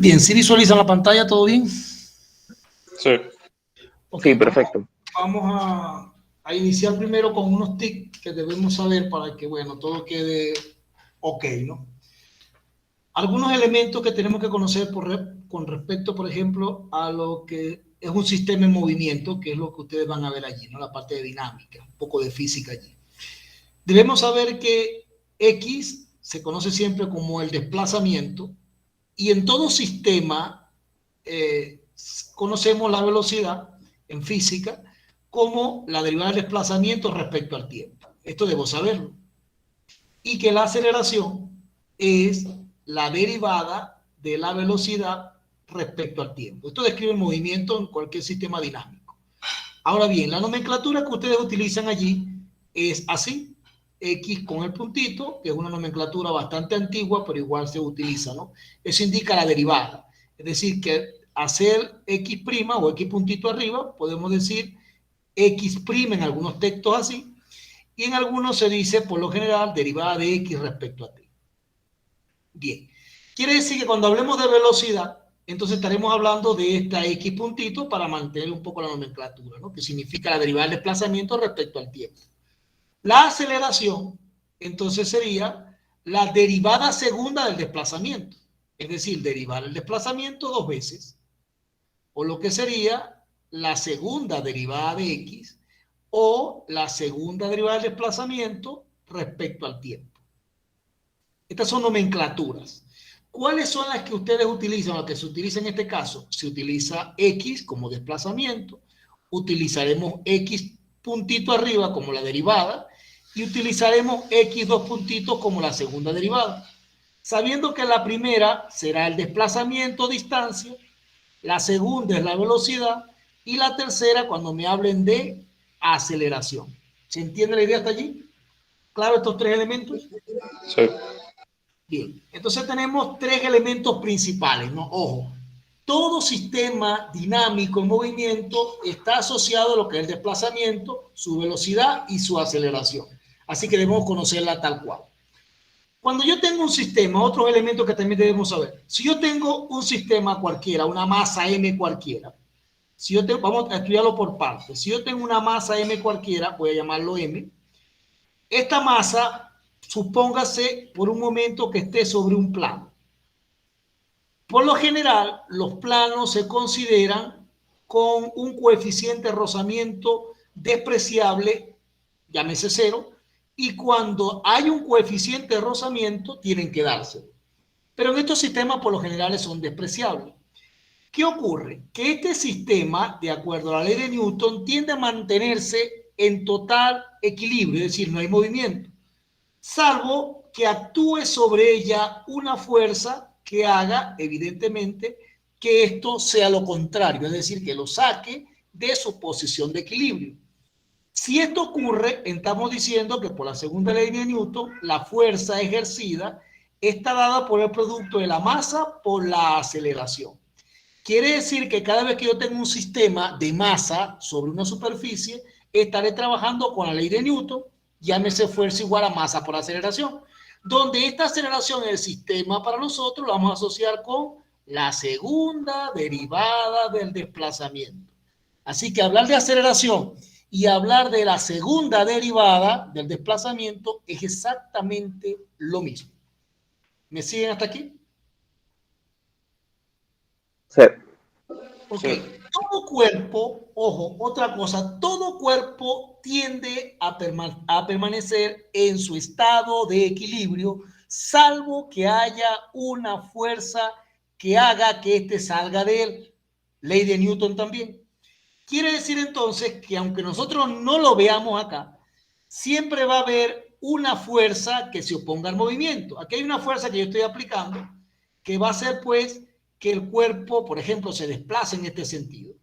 Bien, ¿sí visualizan la pantalla? ¿Todo bien? Sí. Okay, Sí, perfecto. Vamos a iniciar primero con unos tips que debemos saber para que, bueno, todo quede ok, ¿no? Algunos elementos que tenemos que conocer con respecto, por ejemplo, a lo que es un sistema en movimiento, que es lo que ustedes van a ver allí, ¿no? La parte de dinámica, un poco de física allí. Debemos saber que X se conoce siempre como el desplazamiento y en todo sistema conocemos la velocidad en física como la derivada del desplazamiento respecto al tiempo. Esto debo saberlo. Y que la aceleración es la derivada de la velocidad respecto al tiempo. Esto describe el movimiento en cualquier sistema dinámico. Ahora bien, la nomenclatura que ustedes utilizan allí es así. X con el puntito, que es una nomenclatura bastante antigua, pero igual se utiliza, ¿no? Eso indica la derivada. Es decir, que hacer X' o X puntito arriba, podemos decir X' en algunos textos así, y en algunos se dice, por lo general, derivada de X respecto a T. Bien. Quiere decir que cuando hablemos de velocidad, entonces estaremos hablando de esta X puntito para mantener un poco la nomenclatura, ¿no? Que significa la derivada del desplazamiento respecto al tiempo. La aceleración, entonces, sería la derivada segunda del desplazamiento. Es decir, derivar el desplazamiento dos veces. O lo que sería la segunda derivada de X o la segunda derivada del desplazamiento respecto al tiempo. Estas son nomenclaturas. ¿Cuáles son las que ustedes utilizan? Las que se utiliza en este caso, se utiliza X como desplazamiento, utilizaremos X puntito arriba como la derivada y utilizaremos X dos puntitos como la segunda derivada, sabiendo que la primera será el desplazamiento, distancia, la segunda es la velocidad y la tercera cuando me hablen de aceleración. ¿Se entiende la idea hasta allí? ¿Claro estos tres elementos? Sí. Bien, entonces tenemos tres elementos principales, ¿no? Ojo, todo sistema dinámico en movimiento está asociado a lo que es el desplazamiento, su velocidad y su aceleración. Así que debemos conocerla tal cual. Cuando yo tengo un sistema, otros elementos que también debemos saber. Si yo tengo un sistema cualquiera, una masa M cualquiera, si yo vamos a estudiarlo por partes. Si yo tengo una masa M cualquiera, voy a llamarlo M, esta masa, supóngase por un momento que esté sobre un plano. Por lo general, los planos se consideran con un coeficiente de rozamiento despreciable, llámese cero, y cuando hay un coeficiente de rozamiento, tienen que darse. Pero en estos sistemas, por lo general, son despreciables. ¿Qué ocurre? Que este sistema, de acuerdo a la ley de Newton, tiende a mantenerse en total equilibrio, es decir, no hay movimiento, salvo que actúe sobre ella una fuerza que haga, evidentemente, que esto sea lo contrario, es decir, que lo saque de su posición de equilibrio. Si esto ocurre, estamos diciendo que por la segunda ley de Newton, la fuerza ejercida está dada por el producto de la masa por la aceleración. Quiere decir que cada vez que yo tengo un sistema de masa sobre una superficie, estaré trabajando con la ley de Newton, llámese fuerza igual a masa por aceleración, donde esta aceleración en el sistema para nosotros lo vamos a asociar con la segunda derivada del desplazamiento. Así que hablar de aceleración y hablar de la segunda derivada del desplazamiento es exactamente lo mismo. ¿Me siguen hasta aquí? Sí. Ok, Sí. todo cuerpo, ojo, otra cosa, todo cuerpo tiende a permanecer en su estado de equilibrio, salvo que haya una fuerza que haga que éste salga de él. Ley de Newton también. Quiere decir entonces que aunque nosotros no lo veamos acá, siempre va a haber una fuerza que se oponga al movimiento. Aquí hay una fuerza que yo estoy aplicando que va a hacer pues que el cuerpo, por ejemplo, se desplace en este sentido.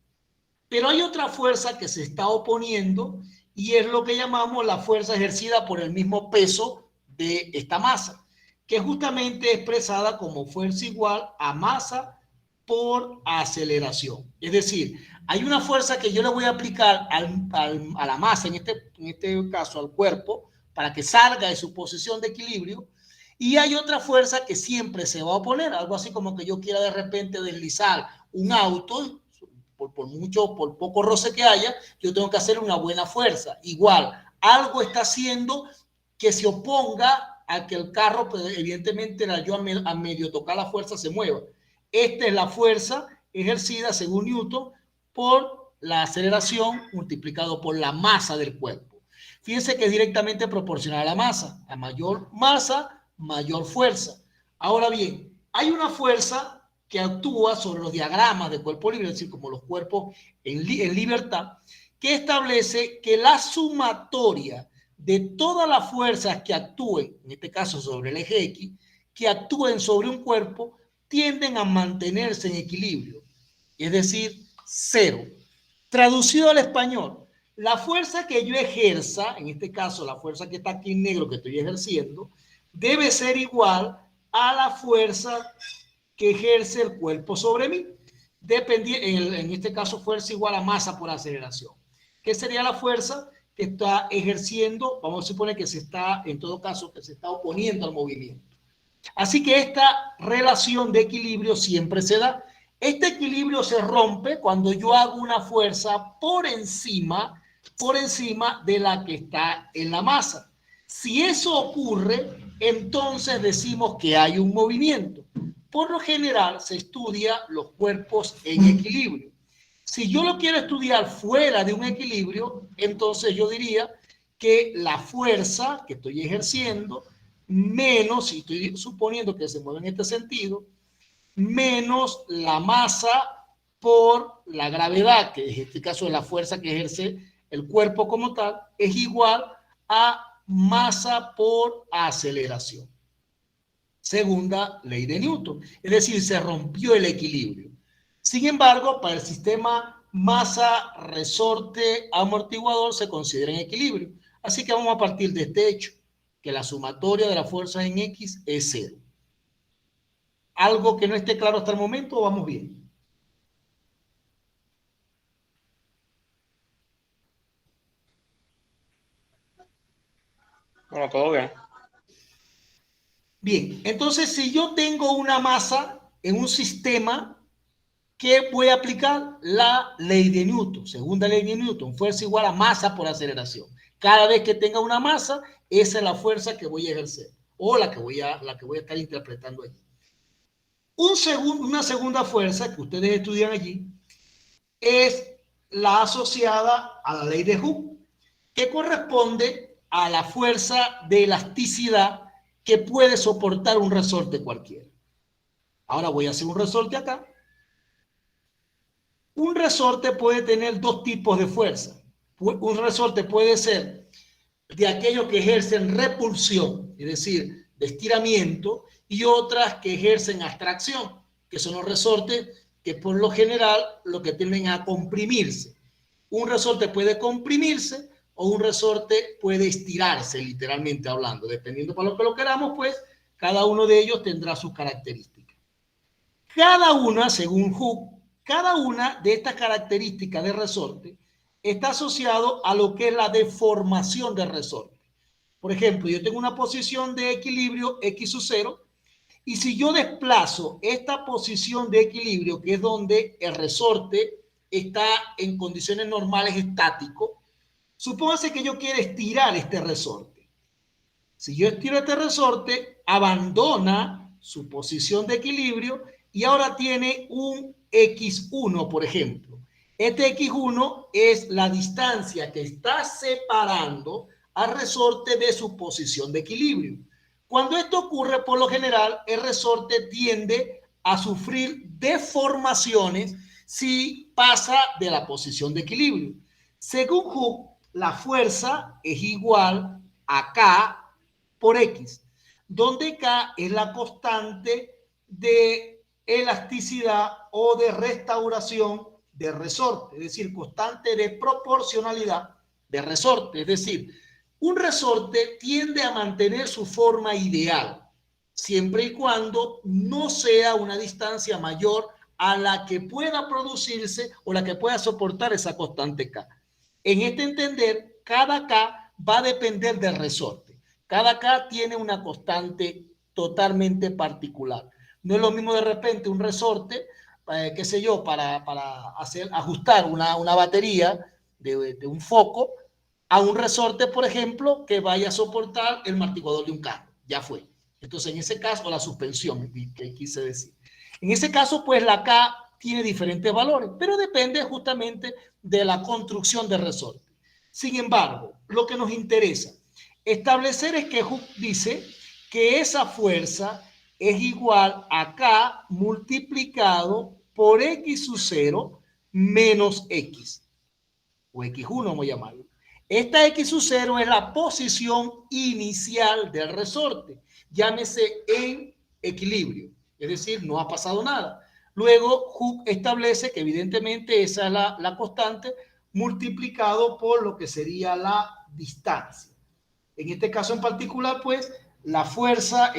Pero hay otra fuerza que se está oponiendo y es lo que llamamos la fuerza ejercida por el mismo peso de esta masa, que es justamente expresada como fuerza igual a masa por aceleración. Es decir, hay una fuerza que yo le voy a aplicar a la masa, en este caso al cuerpo, para que salga de su posición de equilibrio, Y hay otra fuerza que siempre se va a oponer, algo así como que yo quiera de repente deslizar un auto, por poco roce que haya, yo tengo que hacer una buena fuerza. Igual, algo está haciendo que se oponga a que el carro, pues, evidentemente, yo a medio tocar la fuerza se mueva. Esta es la fuerza ejercida, según Newton, por la aceleración multiplicado por la masa del cuerpo. Fíjense que es directamente proporcional a la masa. A mayor masa, mayor fuerza. Ahora bien, hay una fuerza que actúa sobre los diagramas de cuerpo libre, es decir, como los cuerpos en libertad, que establece que la sumatoria de todas las fuerzas que actúen, en este caso sobre el eje X, que actúen sobre un cuerpo, tienden a mantenerse en equilibrio, es decir, cero. Traducido al español, la fuerza que yo ejerza, en este caso la fuerza que está aquí en negro que estoy ejerciendo, debe ser igual a la fuerza que ejerce el cuerpo sobre mí. En este caso, fuerza igual a masa por aceleración. ¿Qué sería la fuerza que está ejerciendo? Vamos a suponer que se está, en todo caso, que se está oponiendo al movimiento. Así que esta relación de equilibrio siempre se da. Este equilibrio se rompe cuando yo hago una fuerza por encima de la que está en la masa. Si eso ocurre, entonces decimos que hay un movimiento. Por lo general se estudia los cuerpos en equilibrio. Si yo lo quiero estudiar fuera de un equilibrio, entonces yo diría que la fuerza que estoy ejerciendo, menos, si estoy suponiendo que se mueve en este sentido, menos la masa por la gravedad, que en este caso es la fuerza que ejerce el cuerpo como tal, es igual a masa por aceleración. Segunda ley de Newton. Es decir, se rompió el equilibrio. Sin embargo, para el sistema masa, resorte, amortiguador se considera en equilibrio. Así que vamos a partir de este hecho, que la sumatoria de las fuerzas en X es cero. ¿Algo que no esté claro hasta el momento o vamos bien? Bueno, todo bien. Bien, entonces si yo tengo una masa en un sistema, ¿qué voy a aplicar? La ley de Newton, segunda ley de Newton, fuerza igual a masa por aceleración. Cada vez que tenga una masa, esa es la fuerza que voy a ejercer o la que voy a estar interpretando allí. Una segunda fuerza que ustedes estudian allí es la asociada a la ley de Hooke, que corresponde a la fuerza de elasticidad que puede soportar un resorte cualquiera. Ahora voy a hacer un resorte acá. Un resorte puede tener dos tipos de fuerza. Un resorte puede ser de aquellos que ejercen repulsión, es decir, de estiramiento, y otras que ejercen abstracción, que son los resortes que por lo general lo que tienden a comprimirse. Un resorte puede comprimirse o un resorte puede estirarse, literalmente hablando. Dependiendo para lo que lo queramos, pues cada uno de ellos tendrá sus características. Cada una, según Hooke, cada una de estas características de resorte está asociado a lo que es la deformación del resorte. Por ejemplo, yo tengo una posición de equilibrio X sub 0 y si yo desplazo esta posición de equilibrio, que es donde el resorte está en condiciones normales estático, supóngase que yo quiero estirar este resorte. Si yo estiro este resorte, abandona su posición de equilibrio y ahora tiene un X1, por ejemplo. Este X1 es la distancia que está separando al resorte de su posición de equilibrio. Cuando esto ocurre, por lo general, el resorte tiende a sufrir deformaciones si pasa de la posición de equilibrio. Según Hooke, la fuerza es igual a K por X, donde K es la constante de elasticidad o de restauración de resorte, es decir, constante de proporcionalidad de resorte. Es decir, un resorte tiende a mantener su forma ideal, siempre y cuando no sea una distancia mayor a la que pueda producirse o la que pueda soportar esa constante K. En este entender, cada K va a depender del resorte. Cada K tiene una constante totalmente particular. No es lo mismo de repente un resorte, qué sé yo, para ajustar una batería de un foco a un resorte, por ejemplo, que vaya a soportar el amortiguador de un carro. Ya fue. Entonces, en ese caso, la suspensión, que quise decir. En ese caso, pues la K tiene diferentes valores, pero depende justamente de la construcción del resorte. Sin embargo, lo que nos interesa establecer es que Hooke dice que esa fuerza es igual a K multiplicado por X sub 0 menos X, o X1 vamos a llamarlo. Esta X sub 0 es la posición inicial del resorte, llámese en equilibrio, es decir, no ha pasado nada. Luego, Hooke establece que evidentemente esa es la constante multiplicado por lo que sería la distancia. En este caso en particular, pues, la fuerza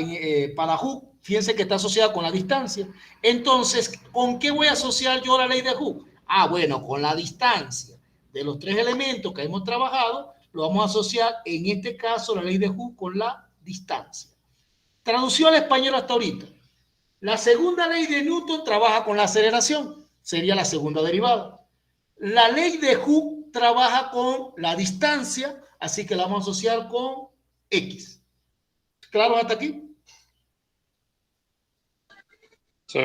para Hooke, fíjense que está asociada con la distancia. Entonces, ¿con qué voy a asociar yo la ley de Hooke? Ah, bueno, con la distancia de los tres elementos que hemos trabajado, lo vamos a asociar, en este caso, la ley de Hooke con la distancia. Traducción al español hasta ahorita. La segunda ley de Newton trabaja con la aceleración, sería la segunda derivada. La ley de Hooke trabaja con la distancia, así que la vamos a asociar con X. ¿Claro hasta aquí? Sí.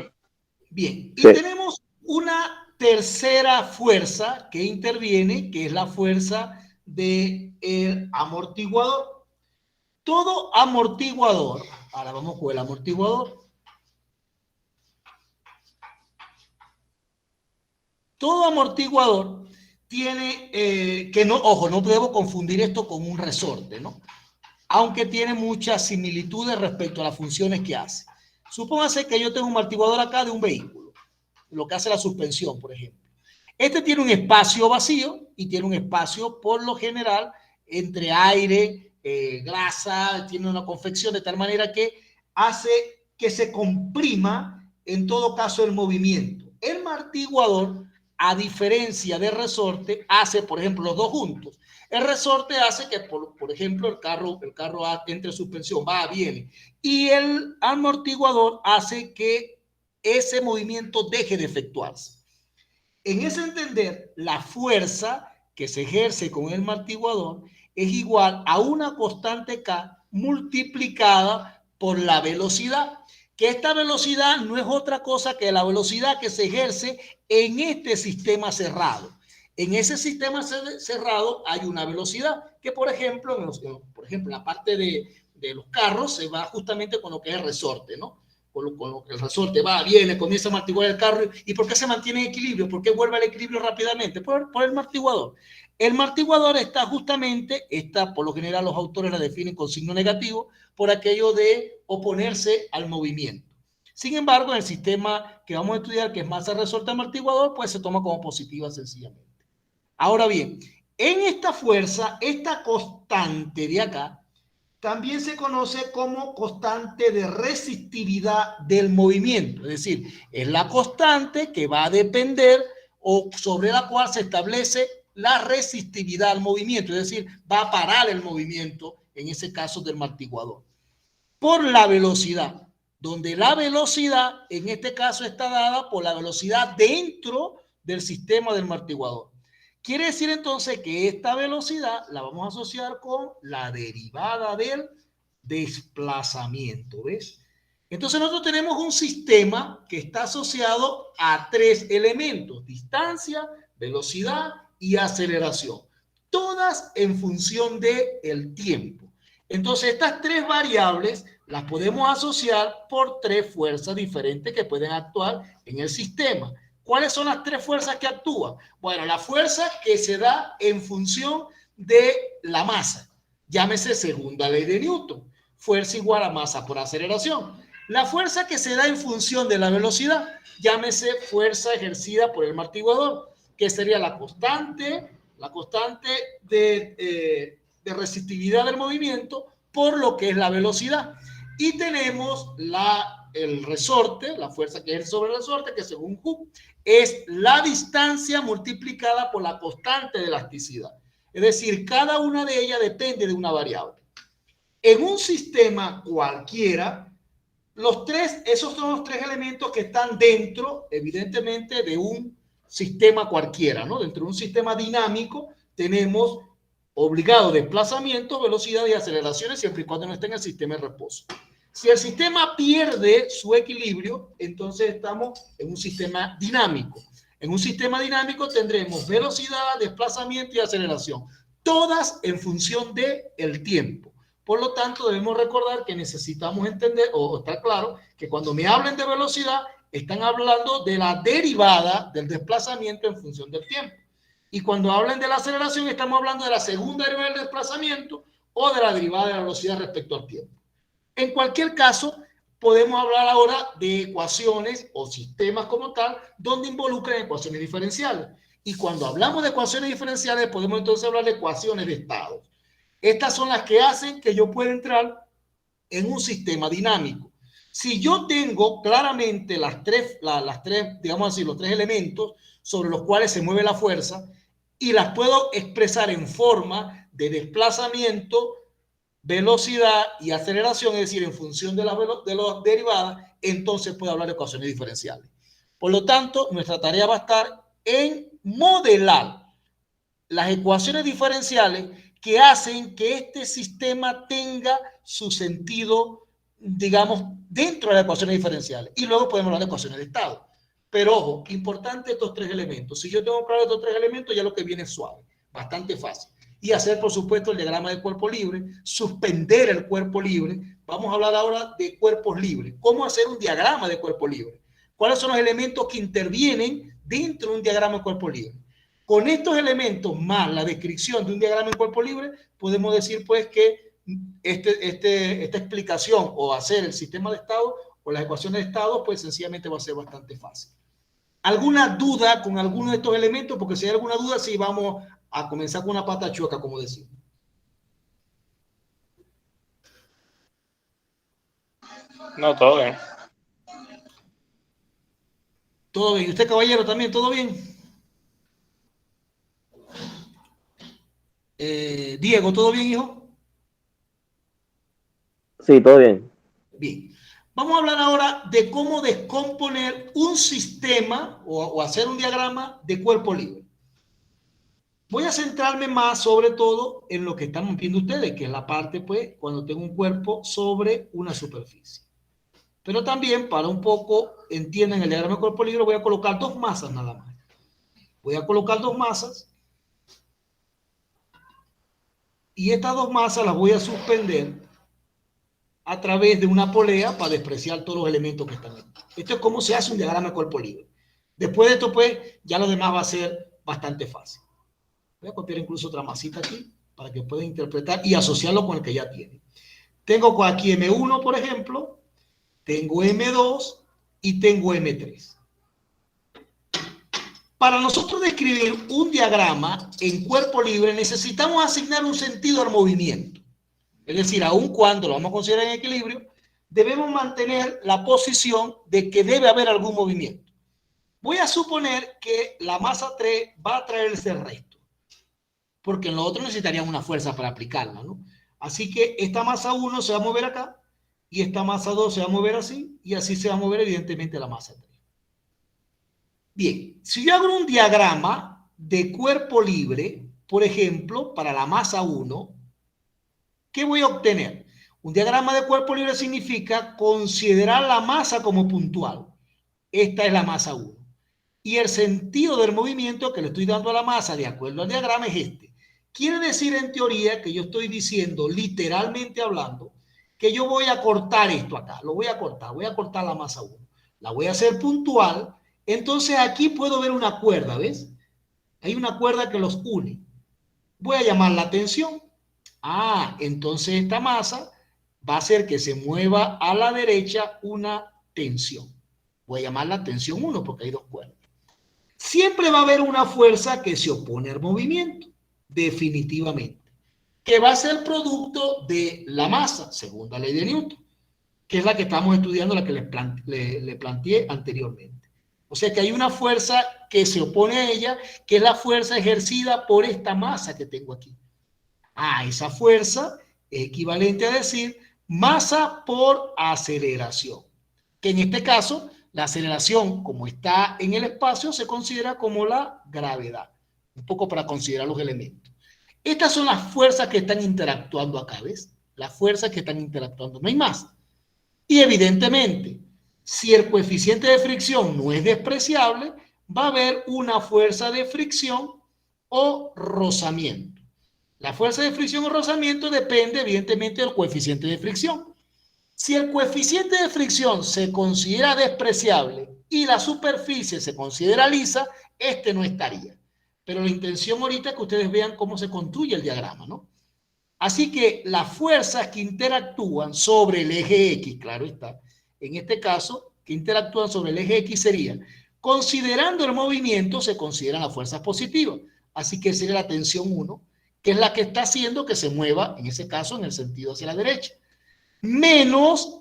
Bien. Y Sí. tenemos una tercera fuerza que interviene, que es la fuerza del amortiguador. Todo amortiguador, ahora vamos con el amortiguador. Todo amortiguador tiene, que no, ojo, no debo confundir esto con un resorte, ¿no? Aunque tiene muchas similitudes respecto a las funciones que hace. Supóngase que yo tengo un amortiguador acá de un vehículo, lo que hace la suspensión, por ejemplo. Este tiene un espacio vacío y tiene un espacio, por lo general, entre aire, grasa, tiene una confección de tal manera que hace que se comprima, en todo caso, el movimiento. El amortiguador, a diferencia del resorte, hace, por ejemplo, los dos juntos. El resorte hace que, por ejemplo, el carro entre suspensión, va, viene. Y el amortiguador hace que ese movimiento deje de efectuarse. En ese entender, la fuerza que se ejerce con el amortiguador es igual a una constante K multiplicada por la velocidad, que esta velocidad no es otra cosa que la velocidad que se ejerce en este sistema cerrado. En ese sistema cerrado hay una velocidad que, por ejemplo, en la parte de los carros se va justamente con lo que es el resorte, ¿no? Con lo que el resorte va, viene, comienza a amortiguar el carro. ¿Y por qué se mantiene en equilibrio? ¿Por qué vuelve al equilibrio rápidamente? Por el amortiguador. El amortiguador está justamente, por lo general los autores la definen con signo negativo, por aquello de oponerse al movimiento. Sin embargo, en el sistema que vamos a estudiar, que es masa resorte amortiguador, pues se toma como positiva sencillamente. Ahora bien, en esta fuerza, esta constante de acá, también se conoce como constante de resistividad del movimiento. Es decir, es la constante que va a depender o sobre la cual se establece la resistividad al movimiento. Es decir, va a parar el movimiento, en ese caso del amortiguador, por la velocidad, donde la velocidad en este caso está dada por la velocidad dentro del sistema del amortiguador. Quiere decir entonces que esta velocidad la vamos a asociar con la derivada del desplazamiento, ¿ves? Entonces nosotros tenemos un sistema que está asociado a tres elementos: distancia, velocidad y aceleración, todas en función del tiempo. Entonces estas tres variables las podemos asociar por tres fuerzas diferentes que pueden actuar en el sistema. ¿Cuáles son las tres fuerzas que actúan? Bueno, la fuerza que se da en función de la masa, llámese segunda ley de Newton, fuerza igual a masa por aceleración. La fuerza que se da en función de la velocidad, llámese fuerza ejercida por el amortiguador, que sería la constante de resistividad del movimiento por lo que es la velocidad. Y tenemos el resorte, la fuerza que ejerce sobre el resorte, que según Hooke es la distancia multiplicada por la constante de elasticidad. Es decir, cada una de ellas depende de una variable. En un sistema cualquiera, Esos son los tres elementos que están dentro, evidentemente, de un sistema cualquiera, ¿no? Dentro de un sistema dinámico tenemos obligado desplazamiento, velocidad y aceleraciones siempre y cuando no esté en el sistema de reposo. Si el sistema pierde su equilibrio, entonces estamos en un sistema dinámico. En un sistema dinámico tendremos velocidad, desplazamiento y aceleración, todas en función del tiempo. Por lo tanto, debemos recordar que necesitamos entender o estar claro que cuando me hablen de velocidad, están hablando de la derivada del desplazamiento en función del tiempo. Y cuando hablen de la aceleración, estamos hablando de la segunda derivada del desplazamiento o de la derivada de la velocidad respecto al tiempo. En cualquier caso, podemos hablar ahora de ecuaciones o sistemas como tal, donde involucran ecuaciones diferenciales. Y cuando hablamos de ecuaciones diferenciales, podemos entonces hablar de ecuaciones de estados. Estas son las que hacen que yo pueda entrar en un sistema dinámico. Si yo tengo claramente digamos así, los tres elementos sobre los cuales se mueve la fuerza y las puedo expresar en forma de desplazamiento, velocidad y aceleración, es decir, en función de las derivadas, entonces puedo hablar de ecuaciones diferenciales. Por lo tanto, nuestra tarea va a estar en modelar las ecuaciones diferenciales que hacen que este sistema tenga su sentido, digamos, dentro de las ecuaciones diferenciales. Y luego podemos hablar de ecuaciones de estado. Pero ojo, importante estos tres elementos. Si yo tengo claro estos tres elementos, ya lo que viene es suave, bastante fácil. Y hacer, por supuesto, el diagrama de cuerpo libre, suspender el cuerpo libre. Vamos a hablar ahora de cuerpos libres. ¿Cómo hacer un diagrama de cuerpo libre? ¿Cuáles son los elementos que intervienen dentro de un diagrama de cuerpo libre? Con estos elementos más la descripción de un diagrama en cuerpo libre, podemos decir pues que esta explicación o hacer el sistema de estado o las ecuaciones de estado, pues sencillamente va a ser bastante fácil. ¿Alguna duda con alguno de estos elementos? Porque si hay alguna duda, sí vamos a comenzar con una pata chueca, como decimos. No, todo bien. ¿Todo bien? ¿Y usted, caballero, también? ¿Todo bien? Diego, ¿todo bien, hijo? Sí, todo bien. Bien. Vamos a hablar ahora de cómo descomponer un sistema o hacer un diagrama de cuerpo libre. Voy a centrarme más sobre todo en lo que están viendo ustedes, que es la parte, pues, cuando tengo un cuerpo sobre una superficie. Pero también, para un poco entiendan el diagrama de cuerpo libre, voy a colocar dos masas nada más. Voy a colocar dos masas y estas dos masas las voy a suspender a través de una polea para despreciar todos los elementos que están aquí. Esto es cómo se hace un diagrama de cuerpo libre. Después de esto, pues, ya lo demás va a ser bastante fácil. Voy a copiar incluso otra masita aquí para que puedan interpretar y asociarlo con el que ya tienen. Tengo aquí M1, por ejemplo, tengo M2 y tengo M3. Para nosotros describir un diagrama en cuerpo libre necesitamos asignar un sentido al movimiento. Es decir, aun cuando lo vamos a considerar en equilibrio, debemos mantener la posición de que debe haber algún movimiento. Voy a suponer que la masa 3 va a traerse el resto, porque en lo otro necesitaríamos una fuerza para aplicarla, ¿no? Así que esta masa 1 se va a mover acá, y esta masa 2 se va a mover así, y así se va a mover evidentemente la masa 3. Bien, si yo hago un diagrama de cuerpo libre, por ejemplo, para la masa 1, ¿qué voy a obtener? Un diagrama de cuerpo libre significa considerar la masa como puntual. Esta es la masa 1. Y el sentido del movimiento que le estoy dando a la masa de acuerdo al diagrama es este. Quiere decir en teoría que yo estoy diciendo, literalmente hablando, que yo voy a cortar esto acá. Lo voy a cortar la masa 1. La voy a hacer puntual. Entonces aquí puedo ver una cuerda, ¿ves? Hay una cuerda que los une. Voy a llamar la tensión. Entonces esta masa va a hacer que se mueva a la derecha una tensión. Voy a llamarla tensión 1 porque hay dos cuerdas. Siempre va a haber una fuerza que se opone al movimiento, definitivamente, que va a ser producto de la masa, segunda ley de Newton, que es la que estamos estudiando, la que le planteé anteriormente. O sea que hay una fuerza que se opone a ella, que es la fuerza ejercida por esta masa que tengo aquí. Esa fuerza es equivalente a decir, masa por aceleración, que en este caso la aceleración, como está en el espacio, se considera como la gravedad, un poco para considerar los elementos. Estas son las fuerzas que están interactuando acá, ¿ves? Las fuerzas que están interactuando, no hay más. Y evidentemente, si el coeficiente de fricción no es despreciable, va a haber una fuerza de fricción o rozamiento. La fuerza de fricción o rozamiento depende evidentemente del coeficiente de fricción. Si el coeficiente de fricción se considera despreciable y la superficie se considera lisa, este no estaría. Pero la intención ahorita es que ustedes vean cómo se construye el diagrama, ¿no? Así que las fuerzas que interactúan sobre el eje X, claro está, en este caso, que interactúan sobre el eje X serían, considerando el movimiento, se consideran las fuerzas positivas. Así que sería la tensión 1, que es la que está haciendo que se mueva, en ese caso, en el sentido hacia la derecha. Menos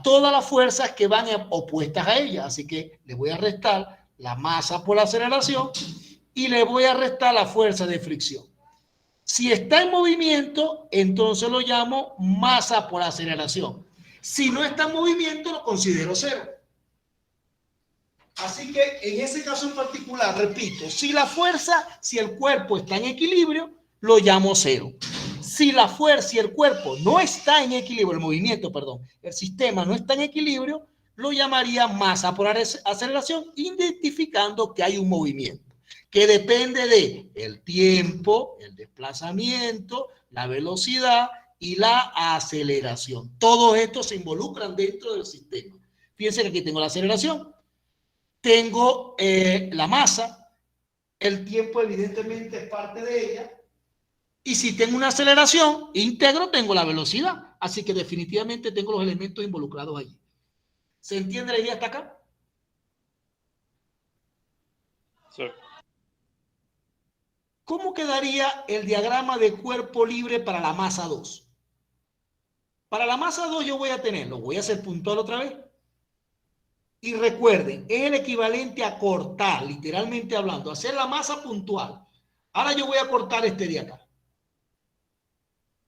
todas las fuerzas que van opuestas a ella. Así que le voy a restar la masa por la aceleración y le voy a restar la fuerza de fricción. Si está en movimiento, entonces lo llamo masa por aceleración. Si no está en movimiento, lo considero cero. Así que en ese caso en particular, repito, si el cuerpo está en equilibrio, lo llamo cero. Si la fuerza, si el cuerpo no está en equilibrio, el movimiento, perdón, el sistema no está en equilibrio, lo llamaría masa por aceleración, identificando que hay un movimiento que depende de el tiempo, el desplazamiento, la velocidad y la aceleración. Todos estos se involucran dentro del sistema. Fíjense que aquí tengo la aceleración, tengo la masa, el tiempo evidentemente es parte de ella, y si tengo una aceleración íntegro, tengo la velocidad. Así que definitivamente tengo los elementos involucrados allí. ¿Se entiende la idea hasta acá? Sí. ¿Cómo quedaría el diagrama de cuerpo libre para la masa 2? Para la masa 2 yo voy a tener, lo voy a hacer puntual otra vez. Y recuerden, es el equivalente a cortar, literalmente hablando, hacer la masa puntual. Ahora yo voy a cortar este de acá.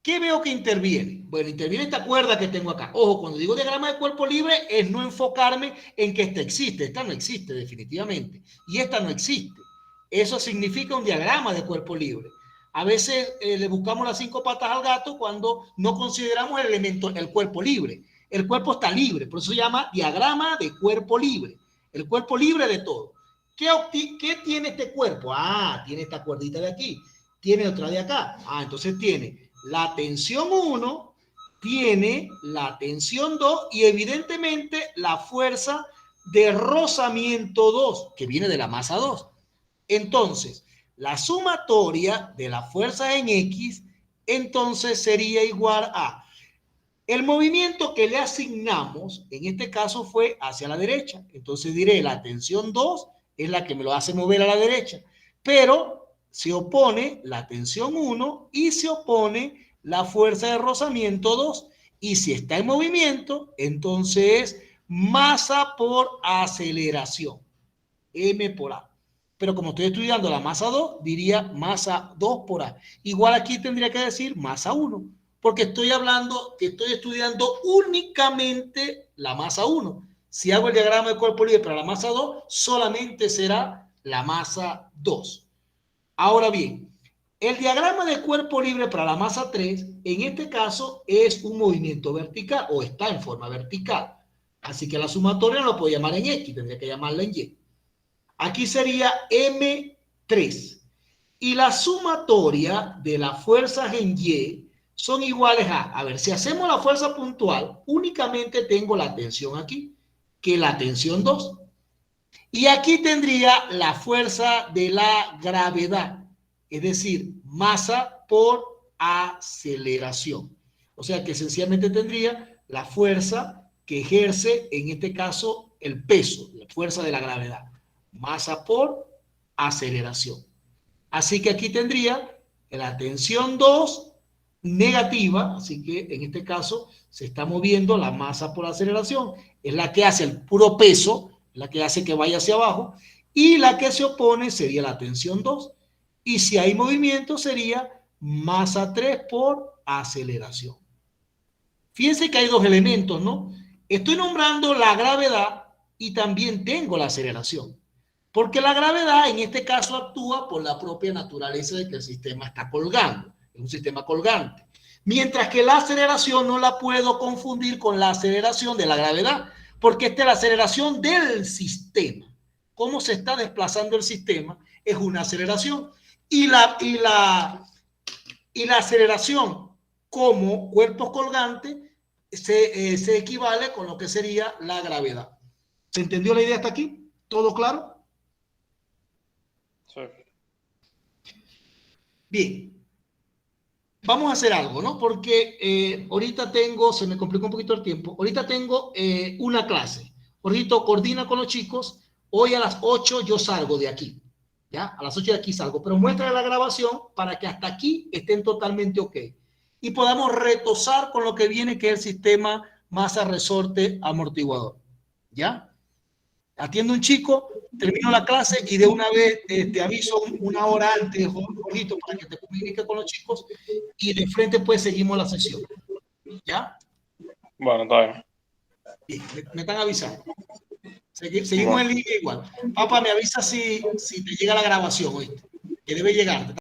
¿Qué veo que interviene? Bueno, interviene esta cuerda que tengo acá. Ojo, cuando digo diagrama de cuerpo libre es no enfocarme en que esta existe. Esta no existe definitivamente. Y esta no existe. Eso significa un diagrama de cuerpo libre. A veces le buscamos las 5 patas al gato cuando no consideramos el elemento, el cuerpo libre. El cuerpo está libre, por eso se llama diagrama de cuerpo libre. El cuerpo libre de todo. ¿Qué tiene este cuerpo? Ah, tiene esta cuerdita de aquí. Tiene otra de acá. Ah, entonces tiene la tensión 1, tiene la tensión 2 y evidentemente la fuerza de rozamiento 2, que viene de la masa 2. Entonces, la sumatoria de la fuerza en X, entonces sería igual a el movimiento que le asignamos, en este caso fue hacia la derecha. Entonces diré, la tensión 2 es la que me lo hace mover a la derecha. Pero se opone la tensión 1 y se opone la fuerza de rozamiento 2. Y si está en movimiento, entonces es masa por aceleración. M por A. Pero como estoy estudiando la masa 2, diría masa 2 por A. Igual aquí tendría que decir masa 1, porque estoy hablando que estoy estudiando únicamente la masa 1. Si hago el diagrama de cuerpo libre para la masa 2, solamente será la masa 2. Ahora bien, el diagrama de cuerpo libre para la masa 3, en este caso, es un movimiento vertical o está en forma vertical. Así que la sumatoria no lo puedo llamar en X, tendría que llamarla en Y. Aquí sería M3. Y la sumatoria de las fuerzas en Y son iguales a ver, si hacemos la fuerza puntual, únicamente tengo la tensión aquí, que la tensión 2. Y aquí tendría la fuerza de la gravedad, es decir, masa por aceleración. O sea que esencialmente tendría la fuerza que ejerce, en este caso, el peso, la fuerza de la gravedad. Masa por aceleración. Así que aquí tendría la tensión 2 negativa, así que en este caso se está moviendo la masa por aceleración, es la que hace el puro peso, la que hace que vaya hacia abajo, y la que se opone sería la tensión 2, y si hay movimiento sería masa 3 por aceleración. Fíjense que hay dos elementos, ¿no? Estoy nombrando la gravedad y también tengo la aceleración. Porque la gravedad en este caso actúa por la propia naturaleza de que el sistema está colgando. Es un sistema colgante. Mientras que la aceleración no la puedo confundir con la aceleración de la gravedad, porque esta es la aceleración del sistema. Cómo se está desplazando el sistema es una aceleración. Y la aceleración como cuerpos colgantes se equivale con lo que sería la gravedad. ¿Se entendió la idea hasta aquí? ¿Todo claro? Sí. Bien. Vamos a hacer algo, ¿no? Porque ahorita tengo, se me complicó un poquito el tiempo, ahorita tengo una clase. Ahorita coordina con los chicos, hoy a las 8 yo salgo de aquí, ¿ya? A las 8 de aquí salgo, pero muestra la grabación para que hasta aquí estén totalmente ok. Y podamos retosar con lo que viene, que es el sistema masa resorte amortiguador, ¿ya? Atiendo un chico, termino la clase y de una vez te aviso una hora antes, Jorgito, para que te comuniques con los chicos y de frente pues seguimos la sesión. ¿Ya? Bueno, está bien. Bien, me están avisando. Seguimos Bueno. en línea igual. Papá, me avisa si te llega la grabación, ¿oíste? Que debe llegar.